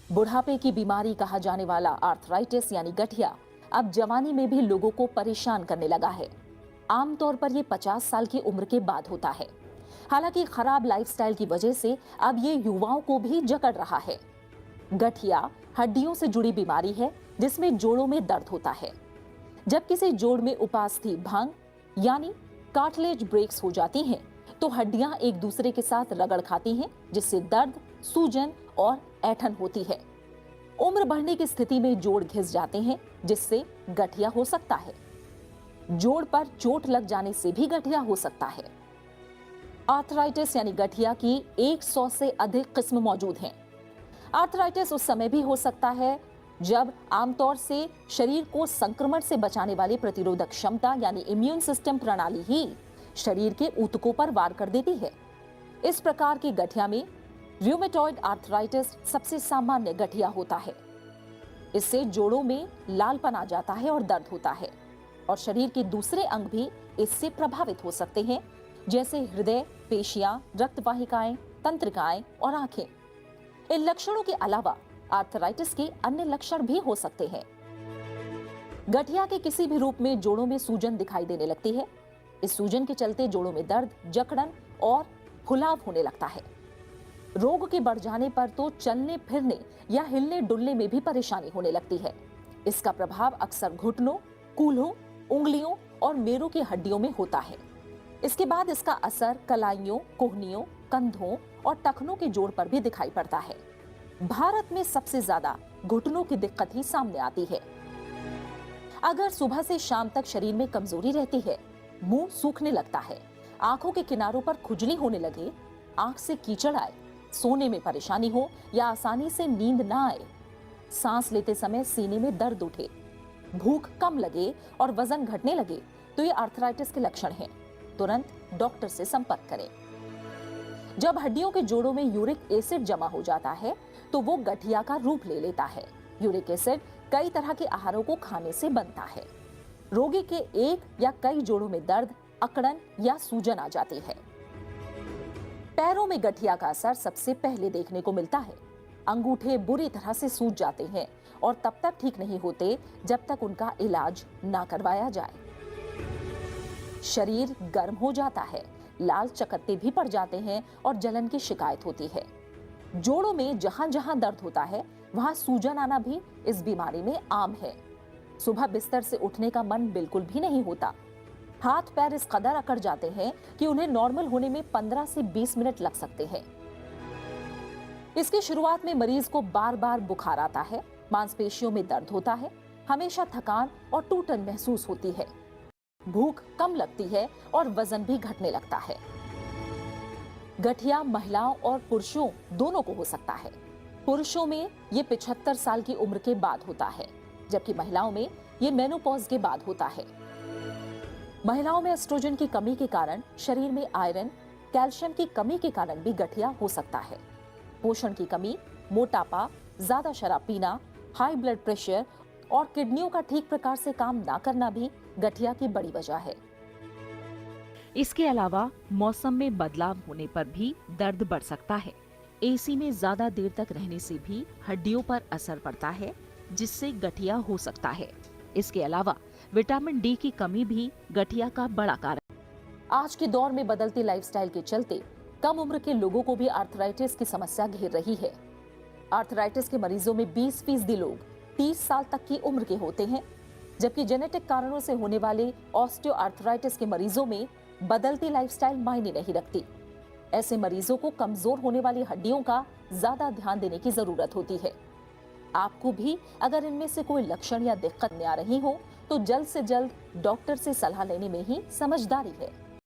बुढ़ापे की बीमारी कहा जाने वाला आर्थराइटिस यानी गठिया अब जवानी में भी लोगों को परेशान करने लगा है। आमतौर पर ये 50 साल की उम्र के बाद होता है। हालांकि खराब लाइफस्टाइल की वजह से अब ये युवाओं को भी जकड़ रहा है। गठिया हड्डियों से जुड़ी बीमारी है जिसमें जोड़ों में दर्द होता है। जब किसी जोड़ में उपास्थि भंग यानी कार्टिलेज ब्रेक्स हो जाती हैं, तो हड्डियां एक दूसरे के साथ रगड़ खाती हैं, जिससे दर्द, सूजन और ऐंठन होती है। उम्र बढ़ने की स्थिति में जोड़ घिस जाते हैं, जिससे गठिया हो सकता है। जोड़ पर चोट लग जाने से भी गठिया हो सकता है। आर्थराइटिस यानी गठिया की 100 से अधिक किस्म मौजूद हैं। आर्थराइटिस उस समय भी हो सकता है जब आमतौर से शरीर को संक्रमण से बचाने वाली प्रतिरोधक क्षमता यानी इम्यून सिस्टम प्रणाली ही शरीर के ऊतकों पर वार कर देती है। इस प्रकार की गठिया में र्यूमेटॉइड आर्थराइटिस सबसे सामान्य गठिया होता है। इससे जोड़ों में लालपन आ जाता है और दर्द होता है, और शरीर के दूसरे अंग भी इससे प्रभावित हो सकते हैं, जैसे हृदय, पेशियां, रक्तवाहिकाएं, तंत्रिकाएं और आंखें। इन लक्षणों के अलावा आर्थराइटिस के अन्य लक्षण भी हो सकते हैं। गठिया के किसी भी रूप में जोड़ों में सूजन दिखाई देने लगती है। इस सूजन के चलते जोड़ों में दर्द, जकड़न और फुलाव होने लगता है। रोग के बढ़ जाने पर तो चलने फिरने या हिलने डुलने में भी परेशानी होने लगती है। इसका प्रभाव अक्सर घुटनों, कूल्हों, उंगलियों और मेरू की हड्डियों में होता है। इसके बाद इसका असर कलाइयों, कोहनियों, कंधों और टखनों के जोड़ पर भी दिखाई पड़ता है। भारत में सबसे ज्यादा घुटनों की दिक्कत ही सामने आती है। अगर सुबह से शाम तक शरीर में कमजोरी रहती है, मुंह सूखने लगता है, आंखों के किनारों पर खुजली होने लगे, आंख से कीचड़ आए, सोने में परेशानी हो या आसानी से नींद ना आए, सांस लेते समय सीने में दर्द उठे, भूख कम लगे और वजन घटने लगे, तो ये आर्थराइटिस के लक्षण हैं। तुरंत डॉक्टर से संपर्क करें। जब हड्डियों के जोड़ों में यूरिक एसिड जमा हो जाता है, तो वो गठिया का रूप ले लेता है। यूरिक एसिड कई तरह के आहारों को खाने से बनता है। रोगी के एक या कई जोड़ों में दर्द, अकड़न या सूजन आ जाती है। पैरों में गठिया का असर सबसे पहले देखने को मिलता है। अंगूठे बुरी तरह से सूज जाते हैं और तब तक ठीक नहीं होते जब तक उनका इलाज ना करवाया जाए। शरीर गर्म हो जाता है, लाल चकत्ते भी पड़ जाते हैं और जलन की शिकायत होती है। जोड़ों में जहां जहां दर्द होता है, वहां सूजन आना भी इस बीमारी में आम है। सुबह बिस्तर से उठने का मन बिल्कुल भी नहीं होता। हाथ पैर इस कदर अकड़ जाते हैं कि उन्हें नॉर्मल होने में 15 से 20 मिनट लग सकते हैं। इसकी शुरुआत में मरीज को बार बार बुखार आता है, मांसपेशियों में दर्द होता है, हमेशा थकान और टूटन महसूस होती है, भूख कम लगती है और वजन भी घटने लगता है। गठिया महिलाओं और पुरुषों दोनों को हो सकता है। पुरुषों में ये 75 साल की उम्र के बाद होता है, जबकि महिलाओं में ये मेनोपॉज के बाद होता है। महिलाओं में एस्ट्रोजन की कमी के कारण, शरीर में आयरन, कैल्शियम की कमी के कारण भी गठिया हो सकता है। पोषण की कमी, मोटापा, ज्यादा शराब पीना, हाई ब्लड प्रेशर और किडनियों का ठीक प्रकार से काम ना करना भी गठिया की बड़ी वजह है। इसके अलावा मौसम में बदलाव होने पर भी दर्द बढ़ सकता है। एसी में ज्यादा देर तक रहने से भी हड्डियों पर असर पड़ता है, जिससे गठिया हो सकता है। इसके अलावा विटामिन डी की कमी भी गठिया का बड़ा कारण। आज के दौर में बदलती लाइफस्टाइल के चलते कम उम्र के लोगों को भी आर्थराइटिस की समस्या घेर रही है। आर्थराइटिस के मरीजों में 20% लोग 30 साल तक की उम्र के होते हैं, जबकि जेनेटिक कारणों से होने वाले ऑस्टियोआर्थराइटिस के मरीजों में बदलती लाइफस्टाइल मायने नहीं रखती। ऐसे मरीजों को कमजोर होने वाली हड्डियों का ज्यादा ध्यान देने की जरूरत होती है। आपको भी अगर इनमें से कोई लक्षण या दिक्कत आ रही हो, तो जल्द से जल्द डॉक्टर से सलाह लेने में ही समझदारी है।